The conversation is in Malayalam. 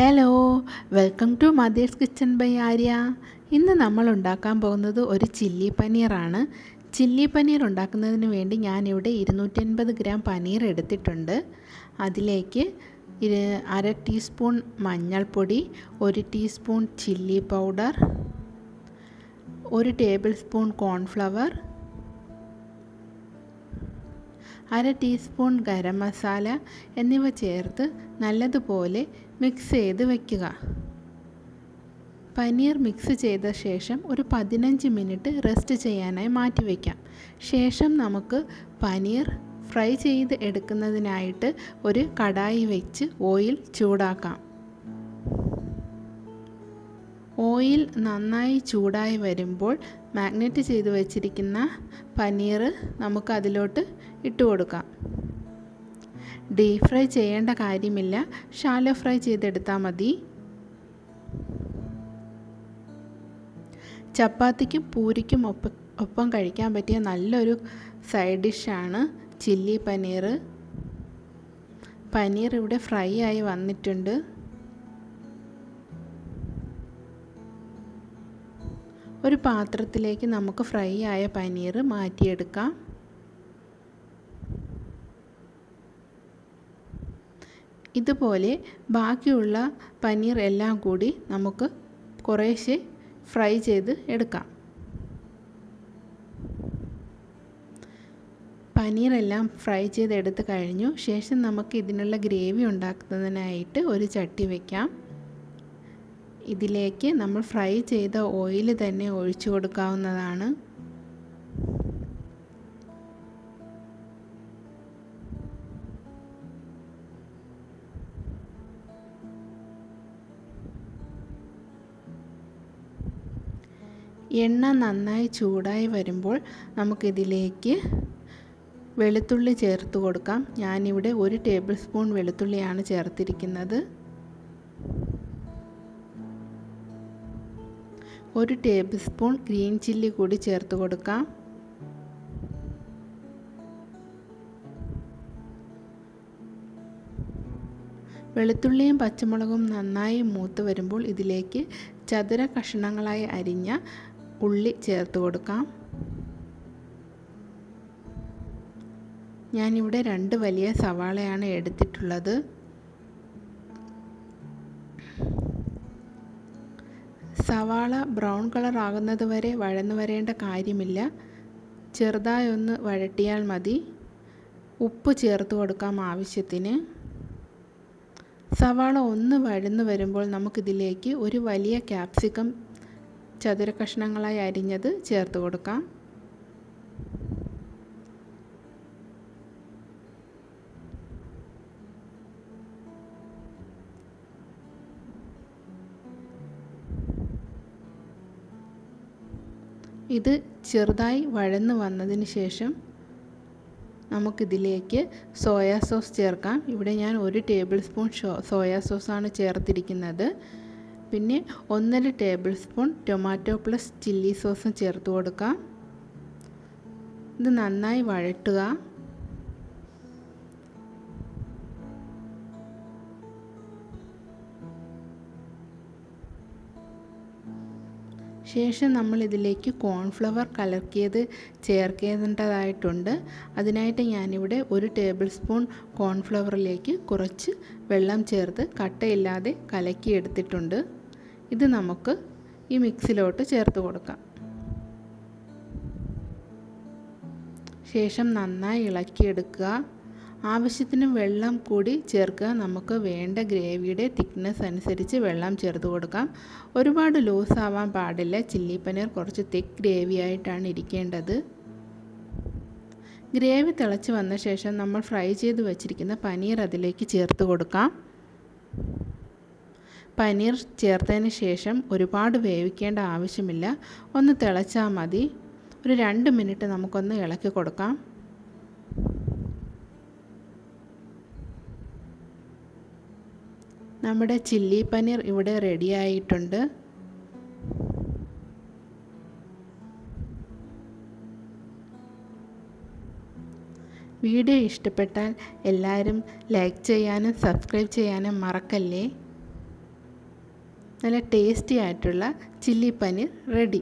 Hello, welcome to mother's kitchen by Arya. ഇന്ന് നമ്മൾ ഉണ്ടാക്കാൻ പോകുന്നത് ഒരു ചില്ലി പനീറാണ്. ചില്ലി പനീർ ഉണ്ടാക്കുന്നതിന് വേണ്ടി ഞാനിവിടെ 250 ഗ്രാം പനീർ എടുത്തിട്ടുണ്ട്. അതിലേക്ക് 1/2 ടീസ്പൂൺ മഞ്ഞൾപ്പൊടി, 1 teaspoon chilli powder, 1 table spoon cornflour, 1/2 teaspoon garam masala എന്നിവ ചേർത്ത് നല്ലതുപോലെ മിക്സ് ചെയ്ത് വയ്ക്കുക. പനീർ മിക്സ് ചെയ്ത ശേഷം ഒരു 15 മിനിറ്റ് റെസ്റ്റ് ചെയ്യാനായി മാറ്റി വയ്ക്കാം. ശേഷം നമുക്ക് പനീർ ഫ്രൈ ചെയ്ത് എടുക്കുന്നതിനായിട്ട് ഒരു കടായി വെച്ച് ഓയിൽ ചൂടാക്കാം. ഓയിൽ നന്നായി ചൂടായി വരുമ്പോൾ മാഗ്നേറ്റ് ചെയ്ത് വെച്ചിരിക്കുന്ന പനീർ നമുക്ക് അതിലോട്ട് ഇട്ട് കൊടുക്കാം. ഡീപ് ഫ്രൈ ചെയ്യേണ്ട കാര്യമില്ല, ഷാലോ ഫ്രൈ ചെയ്തെടുത്താൽ മതി. ചപ്പാത്തിക്കും പൂരിക്കും ഒപ്പം കഴിക്കാൻ പറ്റിയ നല്ലൊരു സൈഡ് ഡിഷാണ് ചില്ലി പനീർ. പനീർ ഇവിടെ ഫ്രൈ ആയി വന്നിട്ടുണ്ട്. ഒരു പാത്രത്തിലേക്ക് നമുക്ക് ഫ്രൈ ആയ പനീർ മാറ്റിയെടുക്കാം. ഇതുപോലെ ബാക്കിയുള്ള പനീർ എല്ലാം കൂടി നമുക്ക് കുറേശ്ശെ ഫ്രൈ ചെയ്ത് എടുക്കാം. പനീറെല്ലാം ഫ്രൈ ചെയ്തെടുത്ത് കഴിഞ്ഞു. ശേഷം നമുക്ക് ഇതിനുള്ള ഗ്രേവി ഉണ്ടാക്കുന്നതിനായിട്ട് ഒരു ചട്ടി വയ്ക്കാം. ഇതിലേക്ക് നമ്മൾ ഫ്രൈ ചെയ്ത ഓയിൽ തന്നെ ഒഴിച്ചു കൊടുക്കാവുന്നതാണ്. എണ്ണ നന്നായി ചൂടായി വരുമ്പോൾ നമുക്കിതിലേക്ക് വെളുത്തുള്ളി ചേർത്ത് കൊടുക്കാം. ഞാനിവിടെ 1 ടേബിൾ സ്പൂൺ വെളുത്തുള്ളിയാണ് ചേർത്തിരിക്കുന്നത്. 1 ടേബിൾ സ്പൂൺ ഗ്രീൻ ചില്ലി കൂടി ചേർത്ത് കൊടുക്കാം. വെളുത്തുള്ളിയും പച്ചമുളകും നന്നായി മൂത്ത് വരുമ്പോൾ ഇതിലേക്ക് ചതുര കഷണങ്ങളായി അരിഞ്ഞ ഉള്ളി ചേർത്ത് കൊടുക്കാം. ഞാനിവിടെ 2 വലിയ സവാളയാണ് എടുത്തിട്ടുള്ളത്. സവാള ബ്രൗൺ കളർ ആകുന്നത് വരെ വഴന്നു വരേണ്ട കാര്യമില്ല, ചെറുതായി ഒന്ന് വഴറ്റിയാൽ മതി. ഉപ്പ് ചേർത്ത് കൊടുക്കാം ആവശ്യത്തിന്. സവാള ഒന്ന് വഴന്നു വരുമ്പോൾ നമുക്കിതിലേക്ക് ഒരു വലിയ ക്യാപ്സിക്കം ചതുര കഷ്ണങ്ങളായി അരിഞ്ഞത് ചേർത്ത് കൊടുക്കാം. ഇത് ചെറുതായി വഴന്നു വന്നതിന് ശേഷം നമുക്കിതിലേക്ക് സോയാ സോസ് ചേർക്കാം. ഇവിടെ ഞാൻ 1 ടേബിൾ സ്പൂൺ സോയാ സോസാണ് ചേർത്തിരിക്കുന്നത്. പിന്നെ 1.5 table spoon tomato plus chilli സോസും ചേർത്ത് കൊടുക്കാം. ഇത് നന്നായി വഴറ്റുക. ശേഷം നമ്മൾ ഇതിലേക്ക് കോൺഫ്ലവർ കലക്കിയത് ചേർക്കേണ്ടതായിട്ടുണ്ട്. അതിനായിട്ട് ഞാനിവിടെ 1 ടേബിൾ സ്പൂൺ കോൺഫ്ലവറിലേക്ക് കുറച്ച് വെള്ളം ചേർത്ത് കട്ടയില്ലാതെ കലക്കി എടുത്തിട്ടുണ്ട്. ഇത് നമുക്ക് ഈ മിക്സിലോട്ട് ചേർത്ത് കൊടുക്കാം. ശേഷം നന്നായി ഇളക്കിയെടുക്കുക. ആവശ്യത്തിന് വെള്ളം കൂടി ചേർക്കുക. നമുക്ക് വേണ്ട ഗ്രേവിയുടെ തിക്നെസ് അനുസരിച്ച് വെള്ളം ചേർത്ത് കൊടുക്കാം. ഒരുപാട് ലൂസ് ആവാൻ പാടില്ല. ചില്ലി പനീർ കുറച്ച് തിക്ക് ഗ്രേവി ആയിട്ടാണ് ഇരിക്കേണ്ടത്. ഗ്രേവി തിളച്ച് വന്ന ശേഷം നമ്മൾ ഫ്രൈ ചെയ്ത് വെച്ചിരിക്കുന്ന പനീർ അതിലേക്ക് ചേർത്ത് കൊടുക്കാം. പനീർ ചേർത്തതിന് ശേഷം ഒരുപാട് വേവിക്കേണ്ട ആവശ്യമില്ല, ഒന്ന് തിളച്ചാൽ മതി. ഒരു 2 മിനിറ്റ് നമുക്കൊന്ന് ഇളക്കി കൊടുക്കാം. നമ്മുടെ ചില്ലി പനീർ ഇവിടെ റെഡി ആയിട്ടുണ്ട്. വീഡിയോ ഇഷ്ടപ്പെട്ടാൽ എല്ലാവരും ലൈക്ക് ചെയ്യാനും സബ്സ്ക്രൈബ് ചെയ്യാനും മറക്കല്ലേ. നല്ല ടേസ്റ്റി ആയിട്ടുള്ള ചില്ലി പനീർ റെഡി.